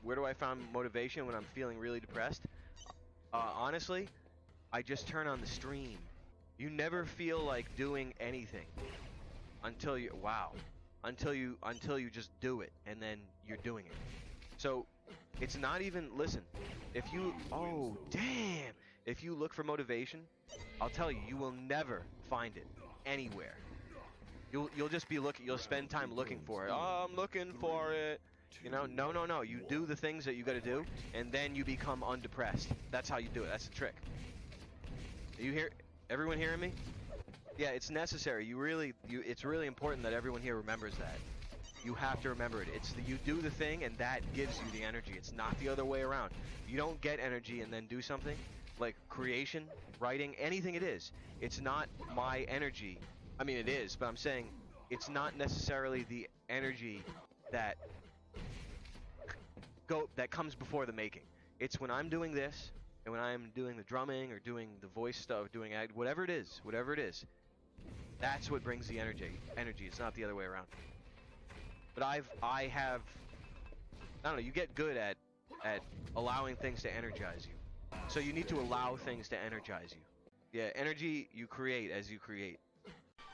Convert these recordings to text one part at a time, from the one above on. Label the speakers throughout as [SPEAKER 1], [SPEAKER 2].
[SPEAKER 1] where do I find motivation when I'm feeling really depressed? Honestly, I just turn on the stream. You never feel like doing anything until you just do it, and then you're doing it. So it's not even, listen, if you look for motivation, I'll tell you, you will never find it anywhere. You'll just be looking, you'll spend time looking for it. Oh, I'm looking for it. No. You do the things that you got to do, and then you become undepressed. That's how you do it. That's the trick. Everyone hearing me? Yeah, it's necessary. It's really important that everyone here remembers that. You have to remember it. You do the thing, and that gives you the energy. It's not the other way around. You don't get energy and then do something like creation, writing, anything it is. It's not my energy. I mean, it is, but I'm saying it's not necessarily the energy that comes before the making. It's when I'm doing this, and when I'm doing the drumming or doing the voice stuff, whatever it is. That's what brings the energy. It's not the other way around. But I don't know, you get good at allowing things to energize you. So you need to allow things to energize you. Yeah, energy you create as you create.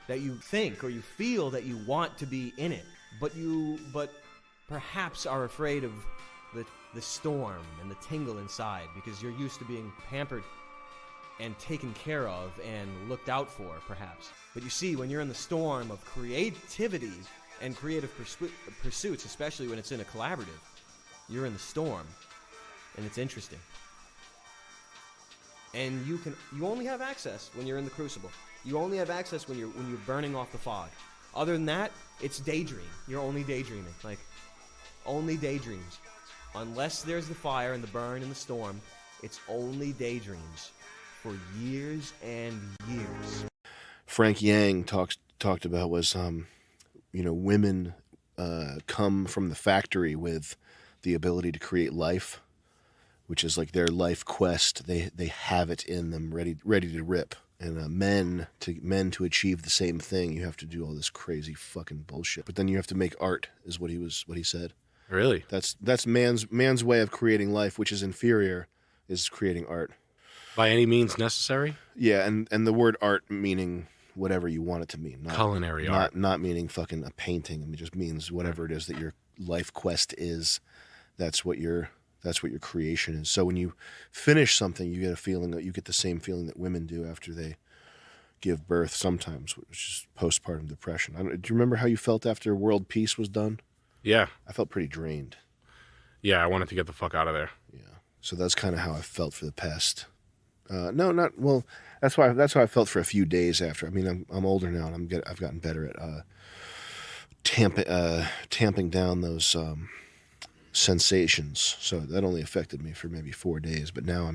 [SPEAKER 2] That you think or you feel that you want to be in it, but perhaps are afraid of the storm and the tingle inside because you're used to being pampered and taken care of and looked out for, perhaps. But you see, when you're in the storm of creativity and creative pursuits, especially when it's in a collaborative, you're in the storm, and it's interesting. And you only have access when you're in the crucible. You only have access when you're burning off the fog. Other than that, it's daydream. You're only daydreaming, only daydreams. Unless there's the fire and the burn and the storm, it's only daydreams for years and years.
[SPEAKER 3] Frank Yang talked about was, women come from the factory with the ability to create life, which is like their life quest. They have it in them, ready to rip. And men to achieve the same thing, you have to do all this crazy fucking bullshit. But then you have to make art, is what he said.
[SPEAKER 4] Really?
[SPEAKER 3] That's man's way of creating life, which is inferior, is creating art.
[SPEAKER 4] By any means necessary?
[SPEAKER 3] Yeah, and the word art meaning whatever you want it to mean.
[SPEAKER 4] Culinary art.
[SPEAKER 3] Not meaning fucking a painting. It just means whatever it is that your life quest is. That's what your creation is. So when you finish something, you get a feeling that you get the same feeling that women do after they give birth sometimes, which is postpartum depression. Do you remember how you felt after world peace was done?
[SPEAKER 4] Yeah.
[SPEAKER 3] I felt pretty drained.
[SPEAKER 4] Yeah, I wanted to get the fuck out of there.
[SPEAKER 3] Yeah. So that's kind of how I felt for the past. That's how I felt for a few days after. I mean, I'm older now, and I've gotten better at tamping down those sensations. So that only affected me for maybe 4 days, but now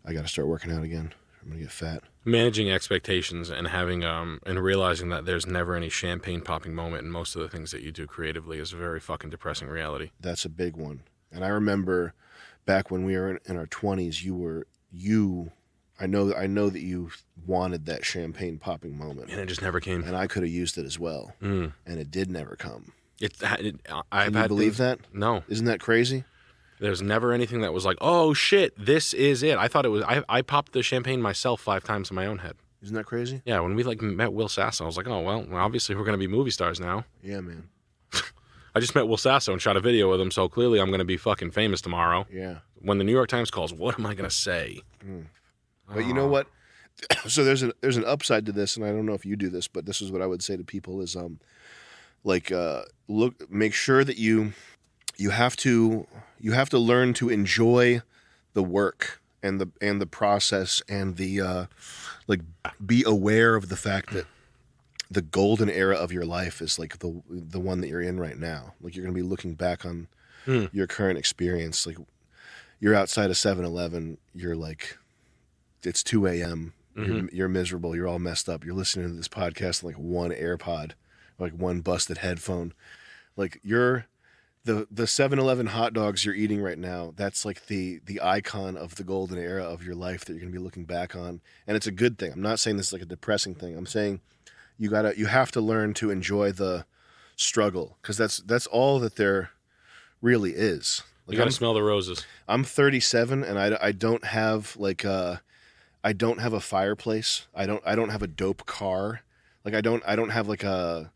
[SPEAKER 3] I got to start working out again. I'm gonna get fat.
[SPEAKER 4] Managing expectations and having and realizing that there's never any champagne popping moment in most of the things that you do creatively is a very fucking depressing reality.
[SPEAKER 3] That's a big one. And I remember back when we were in our 20s, I know that you wanted that champagne popping moment,
[SPEAKER 4] and it just never came.
[SPEAKER 3] And I could have used it as well, and it did never come.
[SPEAKER 4] Can
[SPEAKER 3] you believe that?
[SPEAKER 4] No.
[SPEAKER 3] Isn't that crazy?
[SPEAKER 4] There's never anything that was like, oh shit, this is it. I thought it was. I popped the champagne myself 5 times in my own head.
[SPEAKER 3] Isn't that crazy?
[SPEAKER 4] Yeah, when we met Will Sasso, I was like, oh well, obviously we're gonna be movie stars now.
[SPEAKER 3] Yeah, man.
[SPEAKER 4] I just met Will Sasso and shot a video with him, so clearly I'm gonna be fucking famous tomorrow.
[SPEAKER 3] Yeah.
[SPEAKER 4] When the New York Times calls, what am I gonna say?
[SPEAKER 3] But you know what? So there's an upside to this, and I don't know if you do this, but this is what I would say to people is make sure that you have to learn to enjoy the work and the process and the be aware of the fact that the golden era of your life is like the one that you're in right now. Like you're going to be looking back on your current experience. Like you're outside of 7-Eleven, you're like, it's 2 a.m. You're miserable. You're all messed up. You're listening to this podcast on like one AirPod, like one busted headphone. Like you're the 7-Eleven hot dogs you're eating right now. That's like the icon of the golden era of your life that you're going to be looking back on. And it's a good thing. I'm not saying this is like a depressing thing. I'm saying you have to learn to enjoy the struggle, because that's all that there really is. Like,
[SPEAKER 4] You gotta smell the roses.
[SPEAKER 3] I'm 37 and I don't have like I don't have a fireplace. I don't have a dope car. Like I don't have like a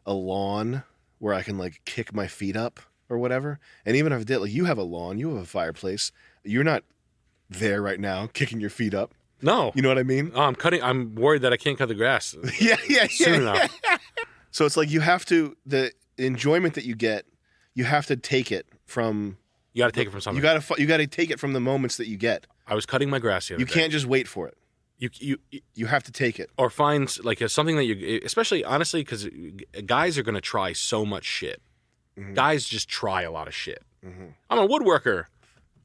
[SPEAKER 3] lawn where I can like kick my feet up or whatever. And even if I did, like you have a lawn, you have a fireplace. You're not there right now kicking your feet up.
[SPEAKER 4] No.
[SPEAKER 3] You know what I mean?
[SPEAKER 4] Oh, I'm worried that I can't cut the grass.
[SPEAKER 3] Yeah.
[SPEAKER 4] Soon enough.
[SPEAKER 3] So it's like you have to, the enjoyment that you get, you have to take it from.
[SPEAKER 4] You got to take it from something.
[SPEAKER 3] You got to take it from the moments that you get.
[SPEAKER 4] I was cutting my grass the other
[SPEAKER 3] You
[SPEAKER 4] day.
[SPEAKER 3] can't just wait for it.
[SPEAKER 4] You
[SPEAKER 3] have to take it.
[SPEAKER 4] Or find like something that you, especially honestly, because guys are gonna try so much shit.
[SPEAKER 3] Mm-hmm.
[SPEAKER 4] Guys just try a lot of shit.
[SPEAKER 3] Mm-hmm.
[SPEAKER 4] I'm a woodworker.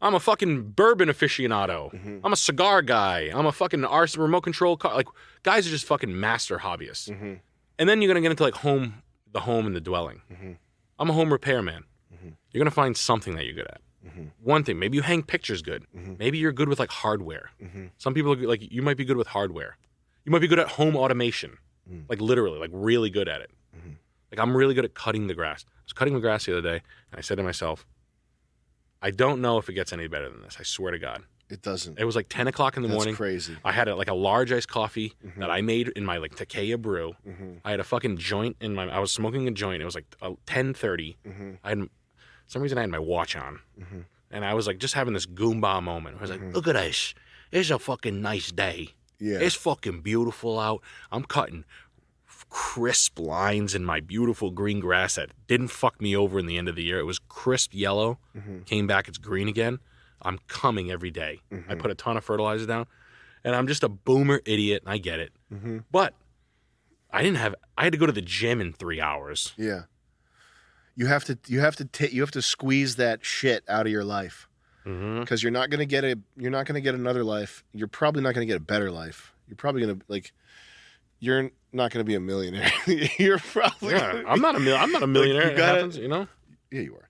[SPEAKER 4] I'm a fucking bourbon aficionado.
[SPEAKER 3] Mm-hmm.
[SPEAKER 4] I'm a cigar guy. I'm a fucking remote control car. Like guys are just fucking master hobbyists.
[SPEAKER 3] Mm-hmm.
[SPEAKER 4] And then you're gonna get into like the home and the dwelling.
[SPEAKER 3] Mm-hmm.
[SPEAKER 4] I'm a home repairman.
[SPEAKER 3] Mm-hmm.
[SPEAKER 4] You're gonna find something that you're good at.
[SPEAKER 3] Mm-hmm.
[SPEAKER 4] One thing, maybe you hang pictures good.
[SPEAKER 3] Mm-hmm.
[SPEAKER 4] Maybe you're good with like hardware.
[SPEAKER 3] Mm-hmm.
[SPEAKER 4] Some people are like you might be good with hardware. You might be good at home automation, like literally, like really good at it.
[SPEAKER 3] Mm-hmm.
[SPEAKER 4] Like I'm really good at cutting the grass. I was cutting the grass the other day, and I said to myself, I don't know if it gets any better than this. I swear to God.
[SPEAKER 3] It doesn't.
[SPEAKER 4] It was like 10 o'clock in the morning.
[SPEAKER 3] That's crazy.
[SPEAKER 4] I had like a large iced coffee
[SPEAKER 3] Mm-hmm.
[SPEAKER 4] that I made in my like Takea brew.
[SPEAKER 3] Mm-hmm.
[SPEAKER 4] I had a fucking joint in my. I was smoking a joint. It was like 10:30.
[SPEAKER 3] Mm-hmm.
[SPEAKER 4] I had, for some reason, I had my watch on.
[SPEAKER 3] Mm-hmm.
[SPEAKER 4] And I was like just having this Goombah moment. I was like, look at this. It's a fucking nice day.
[SPEAKER 3] Yeah.
[SPEAKER 4] It's fucking beautiful out. I'm cutting crisp lines in my beautiful green grass that didn't fuck me over in the end of the year. It was crisp yellow.
[SPEAKER 3] Mm-hmm.
[SPEAKER 4] Came back, it's green again. I'm coming every day.
[SPEAKER 3] Mm-hmm.
[SPEAKER 4] I put a ton of fertilizer down. And I'm just a boomer idiot, and I get it.
[SPEAKER 3] Mm-hmm.
[SPEAKER 4] But I had to go to the gym in 3 hours.
[SPEAKER 3] Yeah. You have to squeeze that shit out of your life because you're not gonna get another life. You're probably not gonna get a better life. You're probably gonna you're not gonna be a millionaire. You're probably
[SPEAKER 4] I'm not a millionaire.
[SPEAKER 3] you gotta,
[SPEAKER 4] it happens, you know.
[SPEAKER 3] Yeah, you are.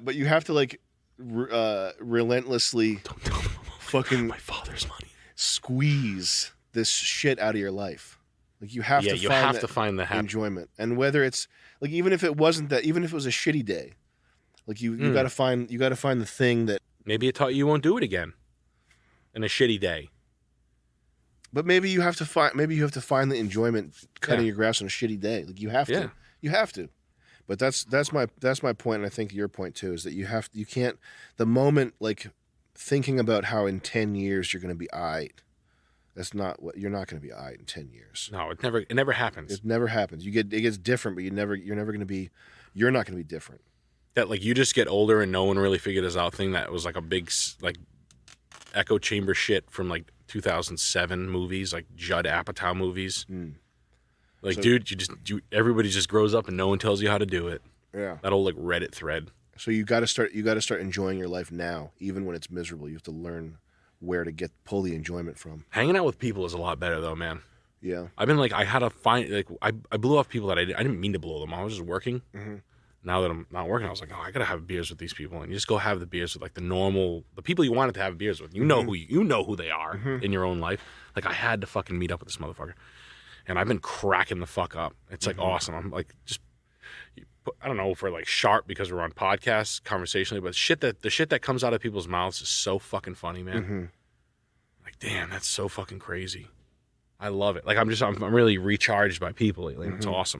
[SPEAKER 3] But you have to relentlessly
[SPEAKER 4] Don't tell me
[SPEAKER 3] fucking
[SPEAKER 4] my father's money.
[SPEAKER 3] squeeze this shit out of your life. Like you have
[SPEAKER 4] to find the happy
[SPEAKER 3] enjoyment, and whether it's like even if it wasn't that, even if it was a shitty day, like you got to find the thing that
[SPEAKER 4] maybe it taught you won't do it again in a shitty day.
[SPEAKER 3] But maybe you have to find the enjoyment cutting your grass on a shitty day. Like you have to. But that's my point, and I think your point too is that you can't the moment like thinking about how in 10 years you're going to be aight. That's not what you're not going to be aight in 10 years.
[SPEAKER 4] No, it never happens.
[SPEAKER 3] It never happens. It gets different, but you're not going to be different.
[SPEAKER 4] That like you just get older and no one really figured this out thing that was like a big like echo chamber shit from like 2007 movies, like Judd Apatow movies. Like, so, dude, everybody just grows up and no one tells you how to do it.
[SPEAKER 3] Yeah.
[SPEAKER 4] That old like Reddit thread.
[SPEAKER 3] So you got to start enjoying your life now, even when it's miserable. You have to learn where to pull the enjoyment from.
[SPEAKER 4] Hanging out with people is a lot better though, man.
[SPEAKER 3] Yeah.
[SPEAKER 4] I've been like, I had to find like I blew off people that I didn't mean to blow them. I was just working.
[SPEAKER 3] Mm-hmm.
[SPEAKER 4] Now that I'm not working, I was like, oh, I gotta have beers with these people, and you just go have the beers with like the people you wanted to have beers with. You know who they are in your own life. Like I had to fucking meet up with this motherfucker, and I've been cracking the fuck up. It's like awesome. I'm like just, I don't know if we're like sharp because we're on podcasts conversationally, but the shit that comes out of people's mouths is so fucking funny, man.
[SPEAKER 3] Mm-hmm.
[SPEAKER 4] Like damn, that's so fucking crazy. I love it. Like I'm really recharged by people lately. It's awesome.